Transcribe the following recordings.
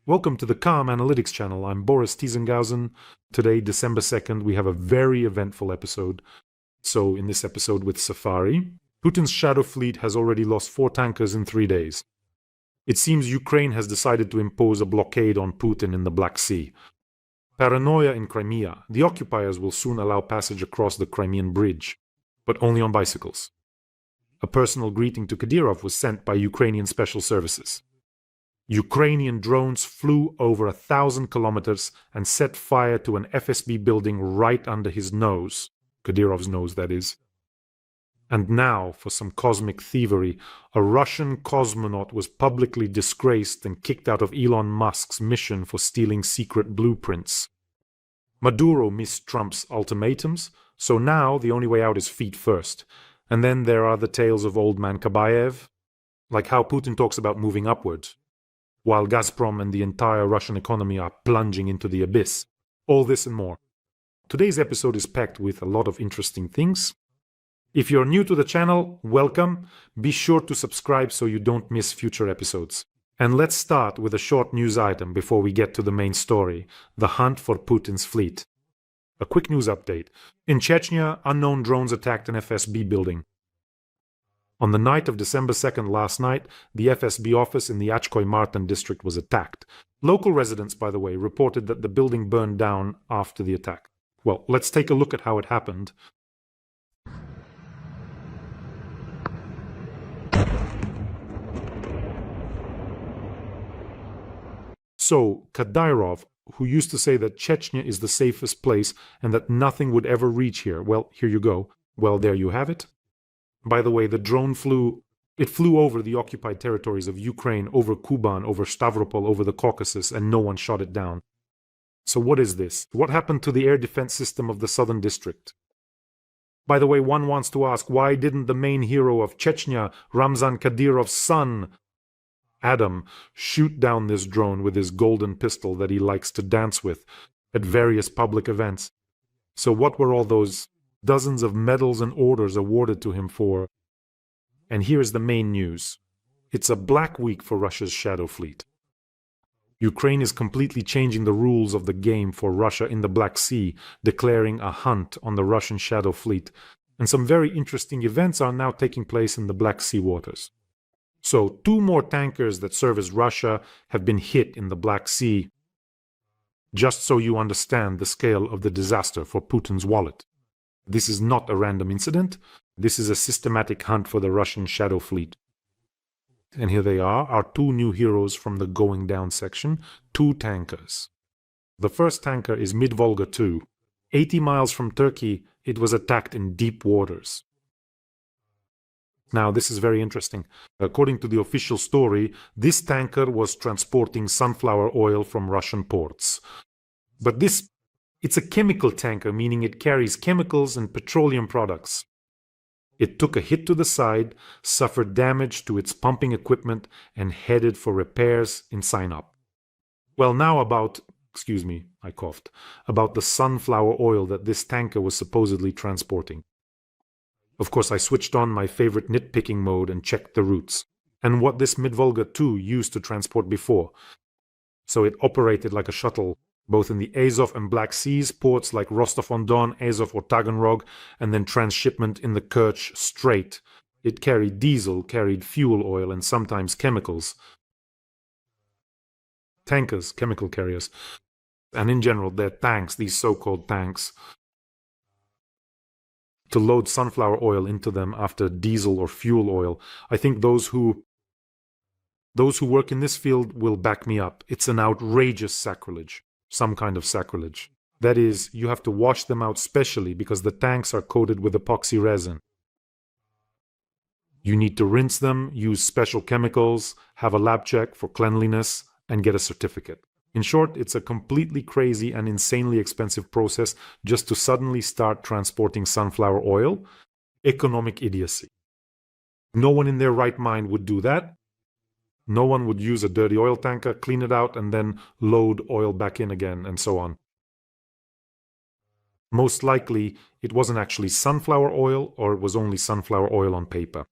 Welcome to the Calm Analytics channel. I'm Boris Tizengausen. Today, December 2nd, we have a very eventful episode. So, in this episode with Safari, Putin's shadow fleet has already lost 4 tankers in 3 days. It seems Ukraine has decided to impose a blockade on Putin in the Black Sea. Paranoia in Crimea. The occupiers will soon allow passage across the Crimean bridge, but only on bicycles. A personal greeting to Kadyrov was sent by Ukrainian special services. Ukrainian drones flew over 1,000 kilometers and set fire to an FSB building right under his nose. Kadyrov's nose, that is. And now, for some cosmic thievery, a Russian cosmonaut was publicly disgraced and kicked out of Elon Musk's mission for stealing secret blueprints. Maduro missed Trump's ultimatums, so now the only way out is feet first. And then there are the tales of old man Kabayev, like how Putin talks about moving upwards, while Gazprom and the entire Russian economy are plunging into the abyss. All this and more. Today's episode is packed with a lot of interesting things. If you're new to the channel, welcome. Be sure to subscribe so you don't miss future episodes. And let's start with a short news item before we get to the main story, the hunt for Putin's fleet. A quick news update. In Chechnya, unknown drones attacked an FSB building. On the night of December 2nd last night, the FSB office in the Achkoy Martin district was attacked. Local residents, by the way, reported that the building burned down after the attack. Well, let's take a look at how it happened. So, Kadyrov, who used to say that Chechnya is the safest place and that nothing would ever reach here, well, here you go. Well, there you have it. By the way, the drone flew over the occupied territories of Ukraine, over Kuban, over Stavropol, over the Caucasus, and no one shot it down. So what is this? What happened to the air defense system of the southern district? By the way, one wants to ask, why didn't the main hero of Chechnya, Ramzan Kadyrov's son, Adam, shoot down this drone with his golden pistol that he likes to dance with at various public events? So what were all those dozens of medals and orders awarded to him for? And here's the main news. It's a black week for Russia's shadow fleet. Ukraine is completely changing the rules of the game for Russia in the Black Sea, declaring a hunt on the Russian shadow fleet. And some very interesting events are now taking place in the Black Sea waters. So 2 more tankers that service Russia have been hit in the Black Sea, just so you understand the scale of the disaster for Putin's wallet. This is not a random incident. This is a systematic hunt for the Russian shadow fleet. And here they are, our 2 new heroes from the going down section, 2 tankers. The first tanker is Mid-Volga II. 80 miles from Turkey, it was attacked in deep waters. Now, this is very interesting. According to the official story, this tanker was transporting sunflower oil from Russian ports. But it's a chemical tanker, meaning it carries chemicals and petroleum products. It took a hit to the side, suffered damage to its pumping equipment, and headed for repairs in Sinop. Well, now about the sunflower oil that this tanker was supposedly transporting. Of course, I switched on my favorite nitpicking mode and checked the routes, and what this Mid-Volga II used to transport before. So it operated like a shuttle, both in the Azov and Black Seas ports like Rostov-on-Don, Azov or Taganrog, and then transshipment in the Kerch Strait. It carried diesel, carried fuel oil, and sometimes chemicals. Tankers, chemical carriers. And in general, they're tanks, these so-called tanks, to load sunflower oil into them after diesel or fuel oil. I think those who work in this field will back me up. It's an outrageous sacrilege. Some kind of sacrilege. That is, you have to wash them out specially because the tanks are coated with epoxy resin. You need to rinse them, use special chemicals, have a lab check for cleanliness, and get a certificate. In short, it's a completely crazy and insanely expensive process just to suddenly start transporting sunflower oil. Economic idiocy. No one in their right mind would do that. No one would use a dirty oil tanker, clean it out, and then load oil back in again, and so on. Most likely, it wasn't actually sunflower oil, or it was only sunflower oil on paper.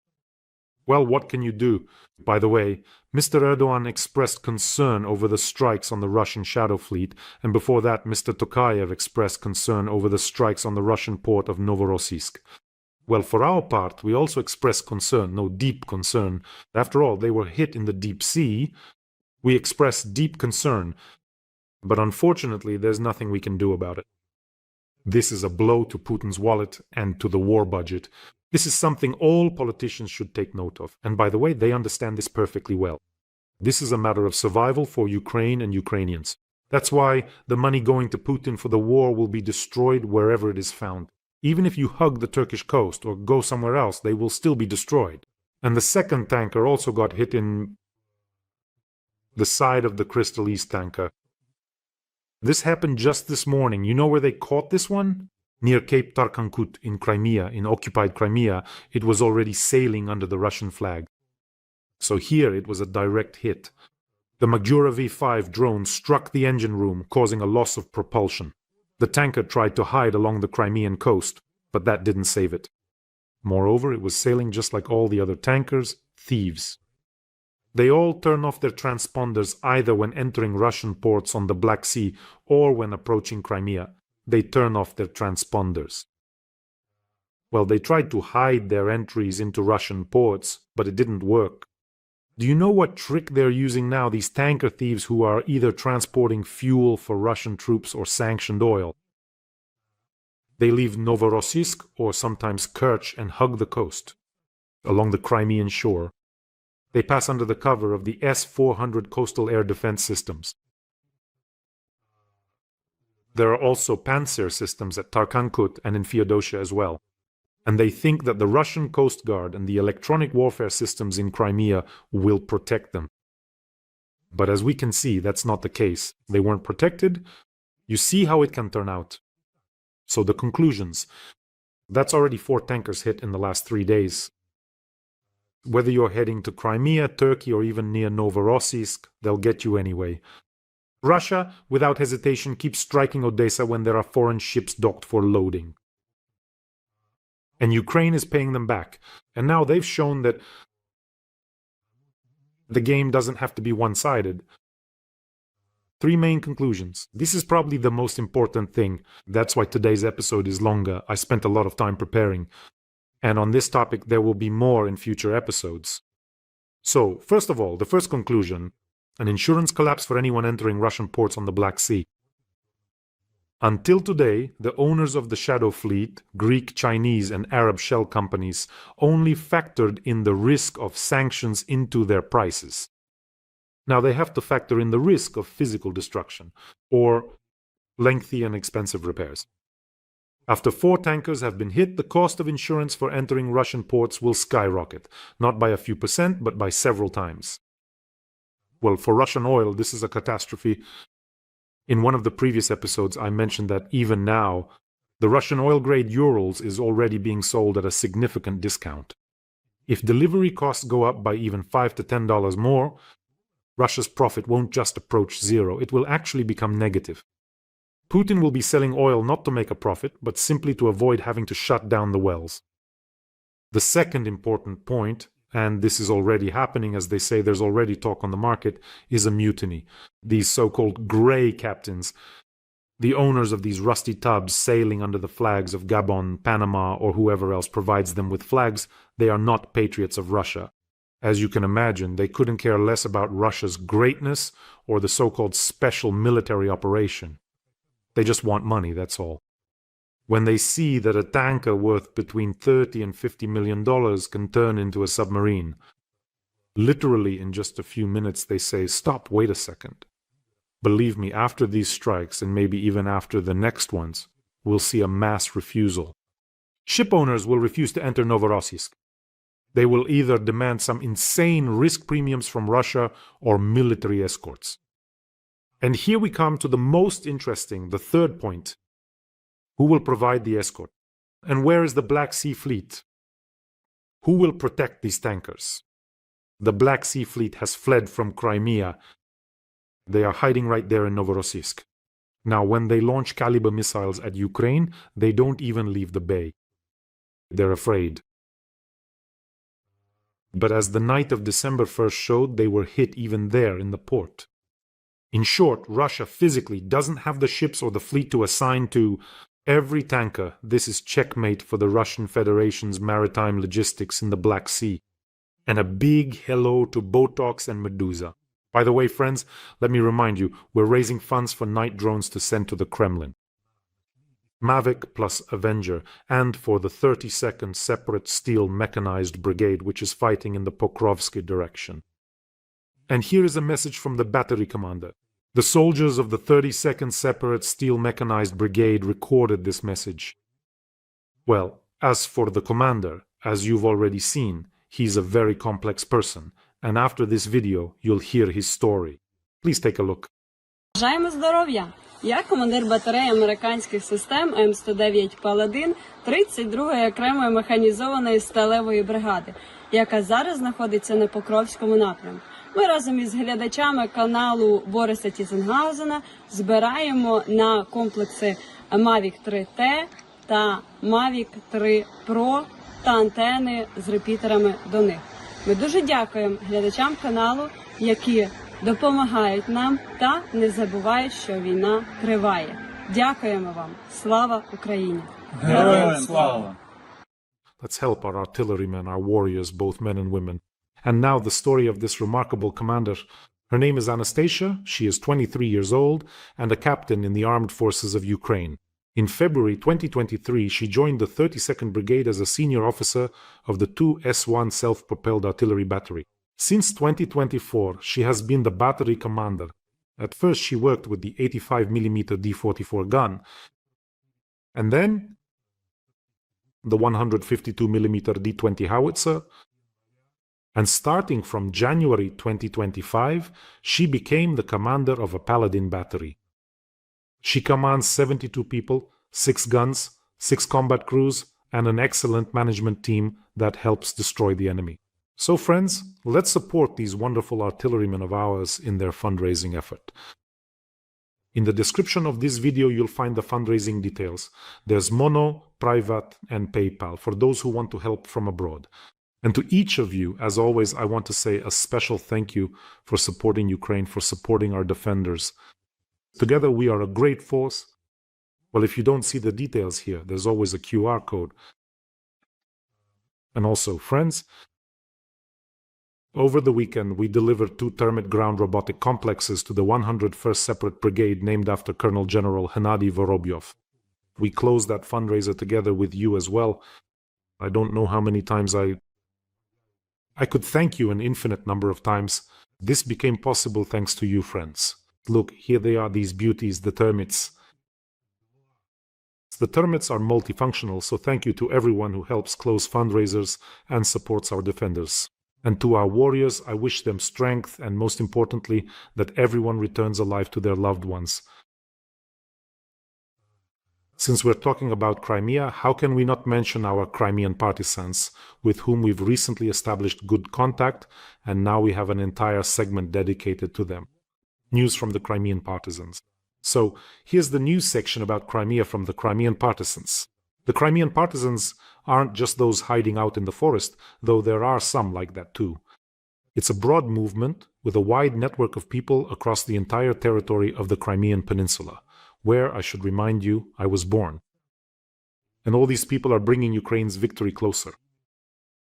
Well, what can you do? By the way, Mr. Erdogan expressed concern over the strikes on the Russian Shadow Fleet, and before that, Mr. Tokayev expressed concern over the strikes on the Russian port of Novorossiysk. Well, for our part, we also expressed concern, no, deep concern. After all, they were hit in the deep sea. We expressed deep concern, but unfortunately, there's nothing we can do about it. This is a blow to Putin's wallet and to the war budget. This is something all politicians should take note of. And by the way, they understand this perfectly well. This is a matter of survival for Ukraine and Ukrainians. That's why the money going to Putin for the war will be destroyed wherever it is found. Even if you hug the Turkish coast or go somewhere else, they will still be destroyed. And the second tanker also got hit in the side of the Crystal East tanker. This happened just this morning. You know where they caught this one? Near Cape Tarkankut in Crimea, in occupied Crimea. It was already sailing under the Russian flag. So here it was a direct hit. The Magura V5 drone struck the engine room, causing a loss of propulsion. The tanker tried to hide along the Crimean coast, but that didn't save it. Moreover, it was sailing just like all the other tankers, thieves. They all turn off their transponders either when entering Russian ports on the Black Sea or when approaching Crimea. They turn off their transponders. Well, they tried to hide their entries into Russian ports, but it didn't work. Do you know what trick they're using now, these tanker thieves who are either transporting fuel for Russian troops or sanctioned oil? They leave Novorossiysk or sometimes Kerch and hug the coast, along the Crimean shore. They pass under the cover of the S-400 coastal air defense systems. There are also Panzer systems at Tarkankut and in Feodosia as well. And they think that the Russian Coast Guard and the electronic warfare systems in Crimea will protect them. But as we can see, that's not the case. They weren't protected. You see how it can turn out. So the conclusions. That's already 4 tankers hit in the last 3 days. Whether you're heading to Crimea, Turkey, or even near Novorossiysk, they'll get you anyway. Russia, without hesitation, keeps striking Odessa when there are foreign ships docked for loading. And Ukraine is paying them back. And now they've shown that the game doesn't have to be one-sided. 3 main conclusions. This is probably the most important thing. That's why today's episode is longer. I spent a lot of time preparing. And on this topic, there will be more in future episodes. So, first of all, the first conclusion, an insurance collapse for anyone entering Russian ports on the Black Sea. Until today, the owners of the Shadow Fleet, Greek, Chinese, and Arab shell companies, only factored in the risk of sanctions into their prices. Now they have to factor in the risk of physical destruction, or lengthy and expensive repairs. After 4 tankers have been hit, the cost of insurance for entering Russian ports will skyrocket, not by a few percent, but by several times. Well, for Russian oil, this is a catastrophe. In one of the previous episodes, I mentioned that even now, the Russian oil-grade Urals is already being sold at a significant discount. If delivery costs go up by even $5 to $10 more, Russia's profit won't just approach zero, it will actually become negative. Putin will be selling oil not to make a profit, but simply to avoid having to shut down the wells. The second important point, and this is already happening, as they say there's already talk on the market, is a mutiny. These so-called grey captains, the owners of these rusty tubs sailing under the flags of Gabon, Panama, or whoever else provides them with flags, they are not patriots of Russia. As you can imagine, they couldn't care less about Russia's greatness or the so-called special military operation. They just want money, that's all. When they see that a tanker worth between $30 and $50 million can turn into a submarine, literally in just a few minutes they say, "Stop, wait a second." Believe me, after these strikes, and maybe even after the next ones, we'll see a mass refusal. Ship owners will refuse to enter Novorossiysk. They will either demand some insane risk premiums from Russia or military escorts. And here we come to the most interesting, the third point. Who will provide the escort? And where is the Black Sea Fleet? Who will protect these tankers? The Black Sea Fleet has fled from Crimea. They are hiding right there in Novorossiysk. Now, when they launch Caliber missiles at Ukraine, they don't even leave the bay. They're afraid. But as the night of December 1st showed, they were hit even there in the port. In short, Russia physically doesn't have the ships or the fleet to assign to every tanker. This is checkmate for the Russian Federation's maritime logistics in the Black Sea. And a big hello to Botox and Medusa. By the way, friends, let me remind you, we're raising funds for night drones to send to the Kremlin. Mavic plus Avenger, and for the 32nd Separate Steel Mechanized Brigade, which is fighting in the Pokrovsky direction. And here is a message from the battery commander. The soldiers of the 32nd Separate Steel Mechanized Brigade recorded this message. Well, as for the commander, as you've already seen, he's a very complex person, and after this video, you'll hear his story. Please take a look. Бажаємо здоров'я! Я командир батареї американських систем М109 «Паладин» 32-ї окремої механізованої сталевої бригади, яка зараз знаходиться на Покровському напрямку. Ми разом із глядачами каналу Бориса Тізенгаузена збираємо на комплекси Mavic 3T та Mavic 3 Pro та антени з репітерами до них. Ми дуже дякуємо глядачам каналу, які допомагають нам та не забувають, що війна триває. Дякуємо вам. Слава Україні! Героям слава! Let's help our artillerymen, our warriors, both men and women. And now the story of this remarkable commander. Her name is Anastasia, she is 23 years old and a captain in the armed forces of Ukraine. In February 2023, she joined the 32nd Brigade as a senior officer of the 2 S1 self-propelled artillery battery. Since 2024, she has been the battery commander. At first, she worked with the 85mm D44 gun, and then the 152mm D20 howitzer, and starting from January 2025, she became the commander of a Paladin battery. She commands 72 people, 6 guns, 6 combat crews, and an excellent management team that helps destroy the enemy. So friends, let's support these wonderful artillerymen of ours in their fundraising effort. In the description of this video, you'll find the fundraising details. There's Mono, Private, and PayPal for those who want to help from abroad. And to each of you, as always, I want to say a special thank you for supporting Ukraine, for supporting our defenders. Together we are a great force. Well, if you don't see the details here, there's always a QR code. And also, friends, over the weekend, we delivered 2 Termit ground robotic complexes to the 101st Separate Brigade named after Colonel General Hennady Vorobyov. We closed that fundraiser together with you as well. I don't know how many times I could thank you an infinite number of times. This became possible thanks to you, friends. Look, here they are, these beauties, the Termits. The Termits are multifunctional, so thank you to everyone who helps close fundraisers and supports our defenders. And to our warriors, I wish them strength and, most importantly, that everyone returns alive to their loved ones. Since we're talking about Crimea, how can we not mention our Crimean partisans, with whom we've recently established good contact, and now we have an entire segment dedicated to them. News from the Crimean partisans. So, here's the news section about Crimea from the Crimean partisans. The Crimean partisans aren't just those hiding out in the forest, though there are some like that too. It's a broad movement with a wide network of people across the entire territory of the Crimean Peninsula, where, I should remind you, I was born. And all these people are bringing Ukraine's victory closer.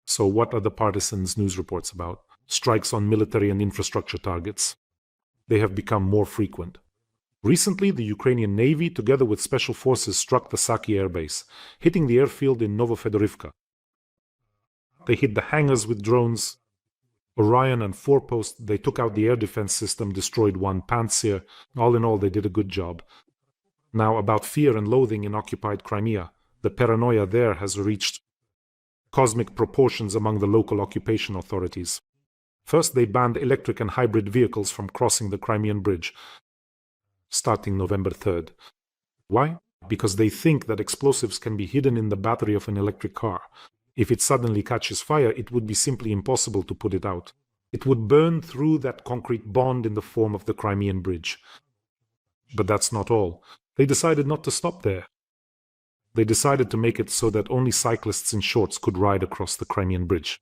So what are the partisans' news reports about? Strikes on military and infrastructure targets. They have become more frequent. Recently, the Ukrainian Navy, together with special forces, struck the Saki airbase, hitting the airfield in Novofedorivka. They hit the hangars with drones. Orion and Forepost, they took out the air defense system, destroyed 1 Pantsir. All in all, they did a good job. Now, about fear and loathing in occupied Crimea, the paranoia there has reached cosmic proportions among the local occupation authorities. First, they banned electric and hybrid vehicles from crossing the Crimean Bridge, starting November 3rd. Why? Because they think that explosives can be hidden in the battery of an electric car. If it suddenly catches fire, it would be simply impossible to put it out. It would burn through that concrete bond in the form of the Crimean Bridge. But that's not all. They decided not to stop there. They decided to make it so that only cyclists in shorts could ride across the Crimean Bridge.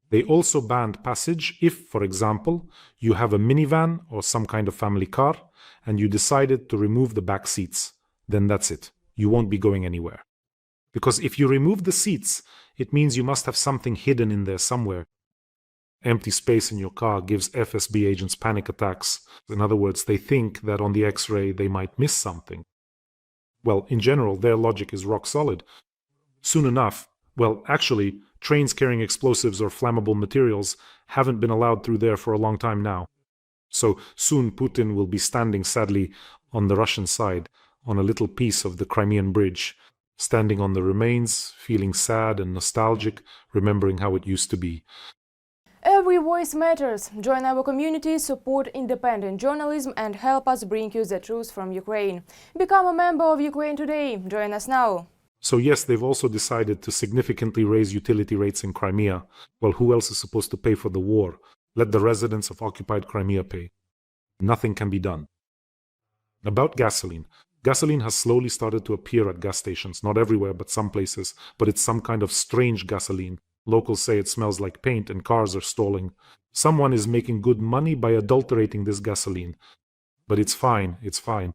They also banned passage if, for example, you have a minivan or some kind of family car and you decided to remove the back seats. Then that's it. You won't be going anywhere. Because if you remove the seats, it means you must have something hidden in there somewhere. Empty space in your car gives FSB agents panic attacks. In other words, they think that on the X-ray they might miss something. Well, in general, their logic is rock solid. Soon enough, well, actually, trains carrying explosives or flammable materials haven't been allowed through there for a long time now. So soon Putin will be standing sadly on the Russian side, on a little piece of the Crimean bridge, standing on the remains, feeling sad and nostalgic, remembering how it used to be. Every voice matters. Join our community, support independent journalism and help us bring you the truth from Ukraine. Become a member of Ukraine Today. Join us now. So yes, they've also decided to significantly raise utility rates in Crimea. Well, who else is supposed to pay for the war? Let the residents of occupied Crimea pay. Nothing can be done. About gasoline. Gasoline has slowly started to appear at gas stations, not everywhere, but some places, but it's some kind of strange gasoline. Locals say it smells like paint and cars are stalling. Someone is making good money by adulterating this gasoline. But it's fine, it's fine.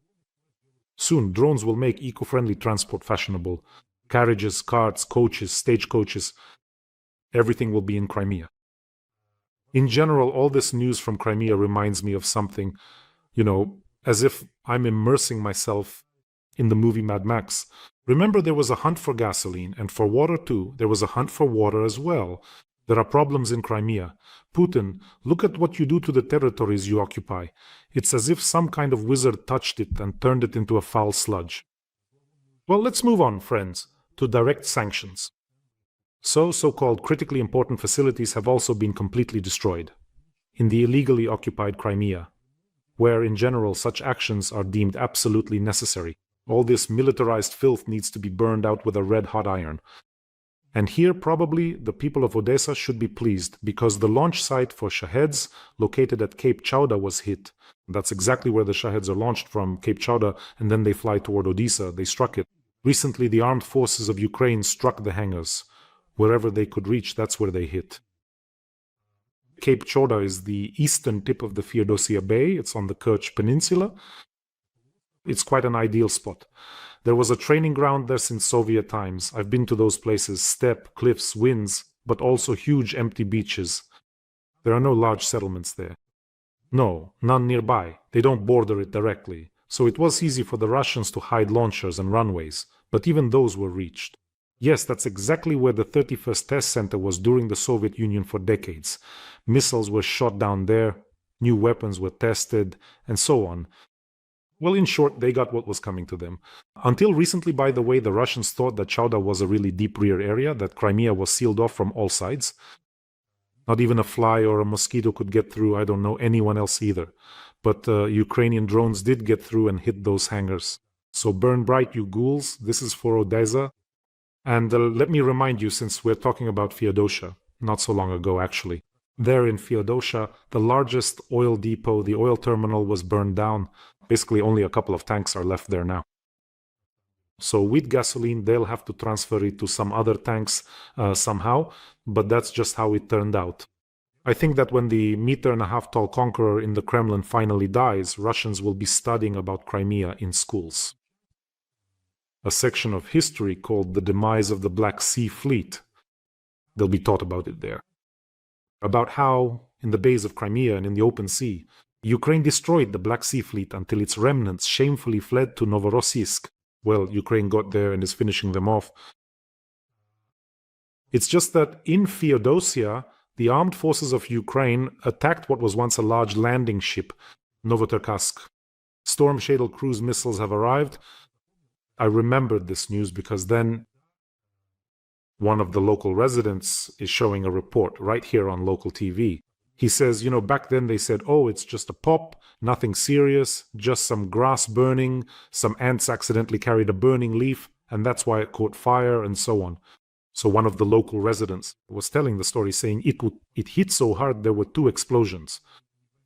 Soon, drones will make eco-friendly transport fashionable. Carriages, carts, coaches, stagecoaches, everything will be in Crimea. In general, all this news from Crimea reminds me of something, as if I'm immersing myself in the movie Mad Max. Remember, there was a hunt for gasoline, and for water too. There was a hunt for water as well. There are problems in Crimea. Putin, look at what you do to the territories you occupy. It's as if some kind of wizard touched it and turned it into a foul sludge. Well, let's move on, friends, to direct sanctions. So-called critically important facilities have also been completely destroyed in the illegally occupied Crimea, where in general such actions are deemed absolutely necessary. All this militarized filth needs to be burned out with a red-hot iron. And here probably the people of Odessa should be pleased, because the launch site for Shaheds, located at Cape Chowda, was hit. That's exactly where the Shaheds are launched from, Cape Chowda, and then they fly toward Odessa. They struck it. Recently, the armed forces of Ukraine struck the hangars. Wherever they could reach, that's where they hit. Cape Chowda is the eastern tip of the Feodosia Bay. It's on the Kerch Peninsula. It's quite an ideal spot. There was a training ground there since Soviet times. I've been to those places, steppe, cliffs, winds, but also huge empty beaches. There are no large settlements there. No, none nearby. They don't border it directly. So it was easy for the Russians to hide launchers and runways, but even those were reached. Yes, that's exactly where the 31st Test Center was during the Soviet Union for decades. Missiles were shot down there, new weapons were tested, and so on. Well, in short, they got what was coming to them. Until recently, by the way, the Russians thought that Chowda was a really deep rear area, that Crimea was sealed off from all sides. Not even a fly or a mosquito could get through, I don't know anyone else either. But Ukrainian drones did get through and hit those hangars. So burn bright, you ghouls. This is for Odessa. And let me remind you, since we're talking about Feodosia, not so long ago actually. There in Feodosia, the largest oil depot, the oil terminal, was burned down. Basically, only a couple of tanks are left there now. So with gasoline, they'll have to transfer it to some other tanks somehow, but that's just how it turned out. I think that when the meter-and-a-half-tall conqueror in the Kremlin finally dies, Russians will be studying about Crimea in schools. A section of history called The Demise of the Black Sea Fleet. They'll be taught about it there. About how, in the bays of Crimea and in the open sea, Ukraine destroyed the Black Sea Fleet until its remnants shamefully fled to Novorossiysk. Well, Ukraine got there and is finishing them off. It's just that in Feodosia, the armed forces of Ukraine attacked what was once a large landing ship, Novocherkassk. Storm Shadow cruise missiles have arrived. I remembered this news because then one of the local residents is showing a report right here on local TV. He says, back then they said, oh, it's just a pop, nothing serious, just some grass burning, some ants accidentally carried a burning leaf, and that's why it caught fire, and so on. So one of the local residents was telling the story, saying it hit so hard there were 2 explosions.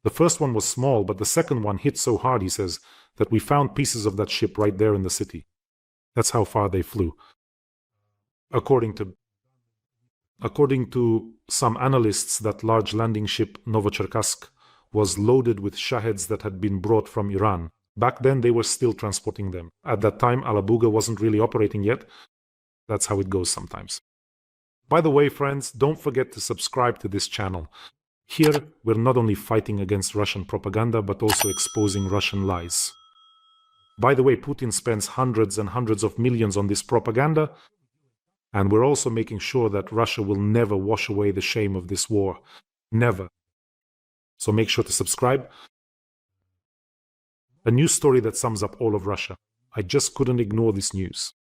The first one was small, but the second one hit so hard, he says, that we found pieces of that ship right there in the city. That's how far they flew. According According to some analysts, that large landing ship Novocherkassk was loaded with Shaheeds that had been brought from Iran. Back then, they were still transporting them. At that time, Alabuga wasn't really operating yet. That's how it goes sometimes. By the way, friends, don't forget to subscribe to this channel. Here, we're not only fighting against Russian propaganda, but also exposing Russian lies. By the way, Putin spends hundreds and hundreds of millions on this propaganda, and we're also making sure that Russia will never wash away the shame of this war. Never. So make sure to subscribe. A news story that sums up all of Russia. I just couldn't ignore this news.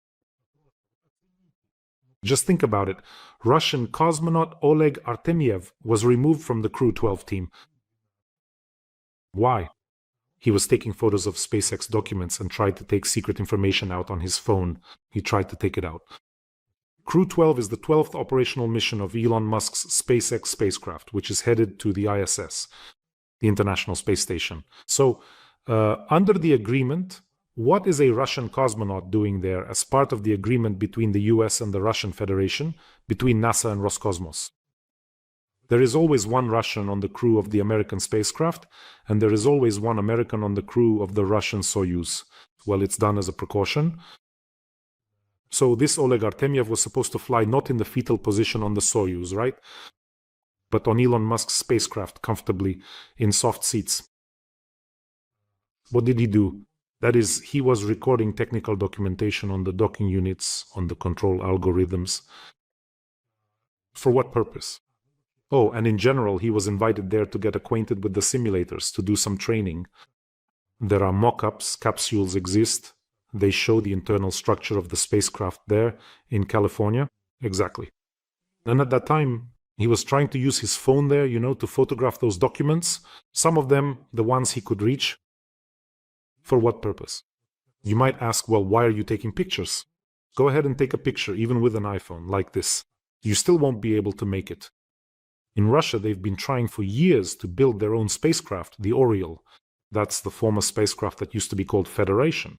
Just think about it. Russian cosmonaut Oleg Artemyev was removed from the Crew 12 team. Why? He was taking photos of SpaceX documents and tried to take secret information out on his phone. He tried to take it out. Crew 12 is the 12th operational mission of Elon Musk's SpaceX spacecraft, which is headed to the ISS, the International Space Station. So, under the agreement, what is a Russian cosmonaut doing there as part of the agreement between the US and the Russian Federation, between NASA and Roscosmos? There is always one Russian on the crew of the American spacecraft, and there is always one American on the crew of the Russian Soyuz. Well, it's done as a precaution. So this Oleg Artemyev was supposed to fly not in the fetal position on the Soyuz, right? But on Elon Musk's spacecraft, comfortably, in soft seats. What did he do? That is, he was recording technical documentation on the docking units, on the control algorithms. For what purpose? Oh, and in general, he was invited there to get acquainted with the simulators, to do some training. There are mock-ups, capsules exist. They show the internal structure of the spacecraft there in California. Exactly. And at that time, he was trying to use his phone there, to photograph those documents. Some of them, the ones he could reach. For what purpose? You might ask, well, why are you taking pictures? Go ahead and take a picture, even with an iPhone, like this. You still won't be able to make it. In Russia, they've been trying for years to build their own spacecraft, the Oriole. That's the former spacecraft that used to be called Federation.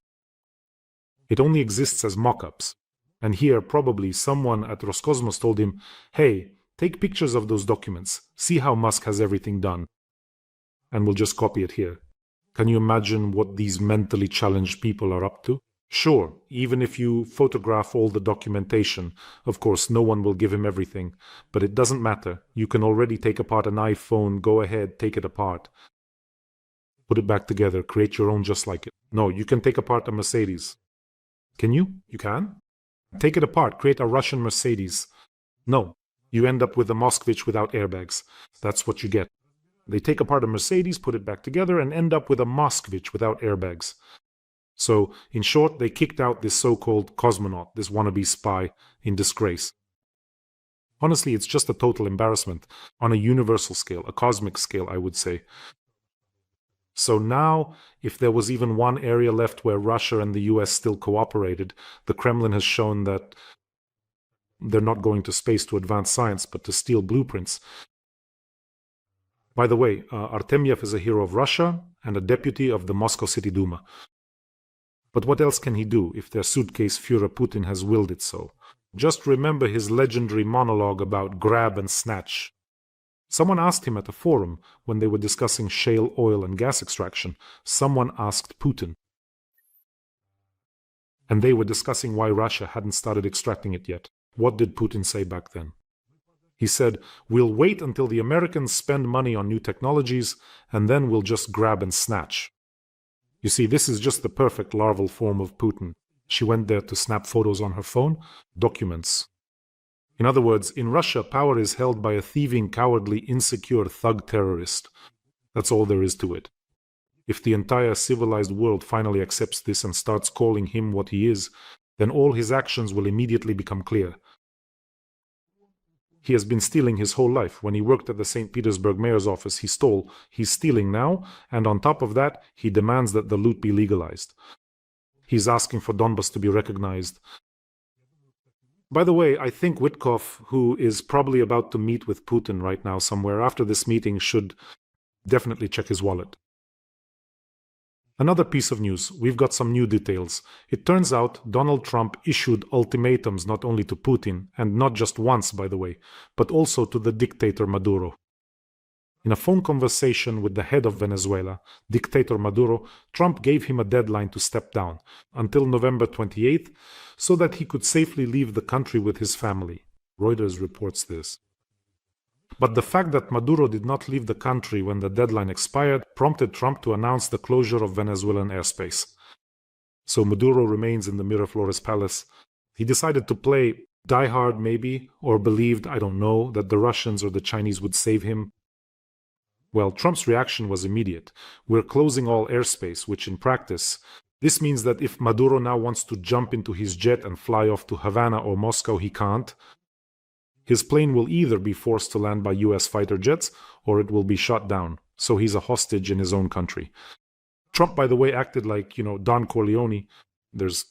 It only exists as mock-ups. And here, probably, someone at Roscosmos told him, hey, take pictures of those documents. See how Musk has everything done. And we'll just copy it here. Can you imagine what these mentally challenged people are up to? Sure, even if you photograph all the documentation, of course, no one will give him everything. But it doesn't matter. You can already take apart an iPhone. Go ahead, take it apart. Put it back together. Create your own just like it. No, you can take apart a Mercedes. Can you? You can? Take it apart. Create a Russian Mercedes. No, you end up with a Moskvich without airbags. That's what you get. They take apart a Mercedes, put it back together, and end up with a Moskvich without airbags. So, in short, they kicked out this so-called cosmonaut, this wannabe spy, in disgrace. Honestly, it's just a total embarrassment on a universal scale, a cosmic scale, I would say. So now, if there was even one area left where Russia and the US still cooperated, the Kremlin has shown that they're not going to space to advance science, but to steal blueprints. By the way, Artemyev is a hero of Russia and a deputy of the Moscow City Duma. But what else can he do if their suitcase Führer Putin has willed it so? Just remember his legendary monologue about grab and snatch. Someone asked him at a forum when they were discussing shale oil and gas extraction. Someone asked Putin. And they were discussing why Russia hadn't started extracting it yet. What did Putin say back then? He said, we'll wait until the Americans spend money on new technologies, and then we'll just grab and snatch. You see, this is just the perfect larval form of Putin. She went there to snap photos on her phone, documents. In other words, in Russia, power is held by a thieving, cowardly, insecure thug terrorist. That's all there is to it. If the entire civilized world finally accepts this and starts calling him what he is, then all his actions will immediately become clear. He has been stealing his whole life. When he worked at the St. Petersburg mayor's office, he stole. He's stealing now, and on top of that, he demands that the loot be legalized. He's asking for Donbas to be recognized. By the way, I think Witkoff, who is probably about to meet with Putin right now somewhere after this meeting, should definitely check his wallet. Another piece of news, we've got some new details. It turns out Donald Trump issued ultimatums not only to Putin, and not just once, by the way, but also to the dictator Maduro. In a phone conversation with the head of Venezuela, dictator Maduro, Trump gave him a deadline to step down until November 28th so that he could safely leave the country with his family. Reuters reports this. But the fact that Maduro did not leave the country when the deadline expired prompted Trump to announce the closure of Venezuelan airspace. So Maduro remains in the Miraflores palace. He decided to play diehard maybe, or believed, I don't know, that the Russians or the Chinese would save him. Well, Trump's reaction was immediate. We're closing all airspace, which in practice, this means that if Maduro now wants to jump into his jet and fly off to Havana or Moscow, he can't. His plane will either be forced to land by US fighter jets or it will be shot down. So he's a hostage in his own country. Trump, by the way, acted like, Don Corleone. There's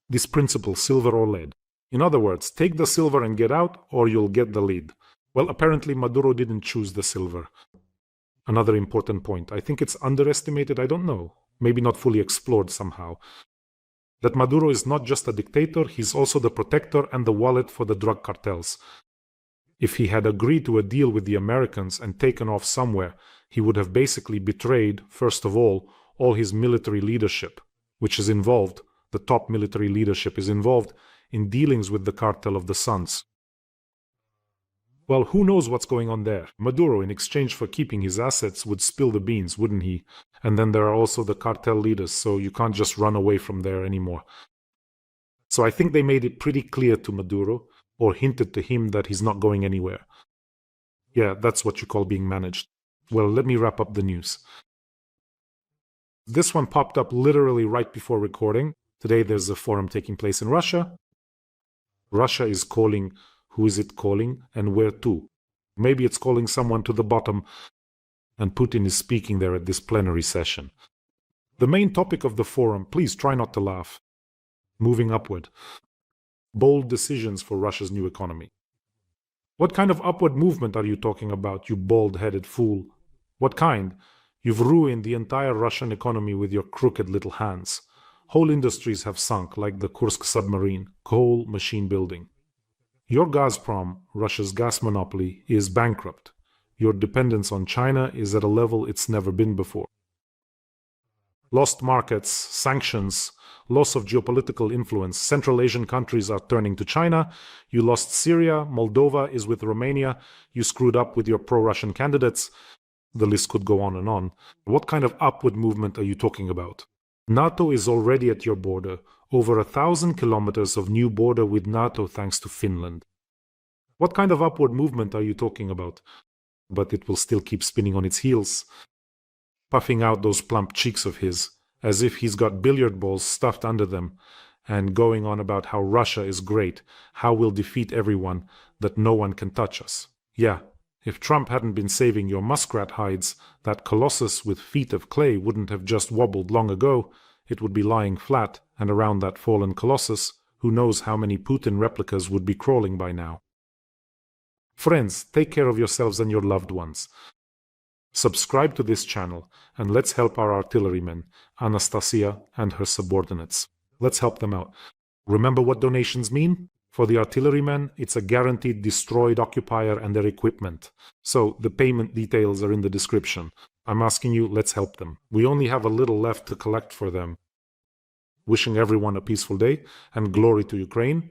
this principle, silver or lead. In other words, take the silver and get out or you'll get the lead. Well, apparently Maduro didn't choose the silver. Another important point. I think it's underestimated, I don't know. Maybe not fully explored somehow. That Maduro is not just a dictator, he's also the protector and the wallet for the drug cartels. If he had agreed to a deal with the Americans and taken off somewhere, he would have basically betrayed, first of all his military leadership, which is involved, the top military leadership is involved in dealings with the cartel of the Suns. Well, who knows what's going on there? Maduro, in exchange for keeping his assets, would spill the beans, wouldn't he? And then there are also the cartel leaders, so you can't just run away from there anymore. So I think they made it pretty clear to Maduro, or hinted to him that he's not going anywhere. Yeah, that's what you call being managed. Well, let me wrap up the news. This one popped up literally right before recording. Today there's a forum taking place in Russia. Russia is calling. Who is it calling and where to? Maybe it's calling someone to the bottom, and Putin is speaking there at this plenary session. The main topic of the forum, please try not to laugh. Moving upward. Bold decisions for Russia's new economy. What kind of upward movement are you talking about, you bald-headed fool? What kind? You've ruined the entire Russian economy with your crooked little hands. Whole industries have sunk, like the Kursk submarine, coal, machine building. Your Gazprom, Russia's gas monopoly, is bankrupt. Your dependence on China is at a level it's never been before. Lost markets, sanctions, loss of geopolitical influence. Central Asian countries are turning to China. You lost Syria, Moldova is with Romania. You screwed up with your pro-Russian candidates. The list could go on and on. What kind of upward movement are you talking about? NATO is already at your border. Over 1,000 kilometers of new border with NATO thanks to Finland. What kind of upward movement are you talking about? But it will still keep spinning on its heels, puffing out those plump cheeks of his, as if he's got billiard balls stuffed under them, and going on about how Russia is great, how we'll defeat everyone, that no one can touch us. Yeah, if Trump hadn't been saving your muskrat hides, that colossus with feet of clay wouldn't have just wobbled long ago. It would be lying flat, and around that fallen colossus, who knows how many Putin replicas would be crawling by now. Friends, take care of yourselves and your loved ones. Subscribe to this channel, and let's help our artillerymen, Anastasia and her subordinates. Let's help them out. Remember what donations mean? For the artillerymen, it's a guaranteed destroyed occupier and their equipment. So the payment details are in the description. I'm asking you, let's help them. We only have a little left to collect for them. Wishing everyone a peaceful day and glory to Ukraine.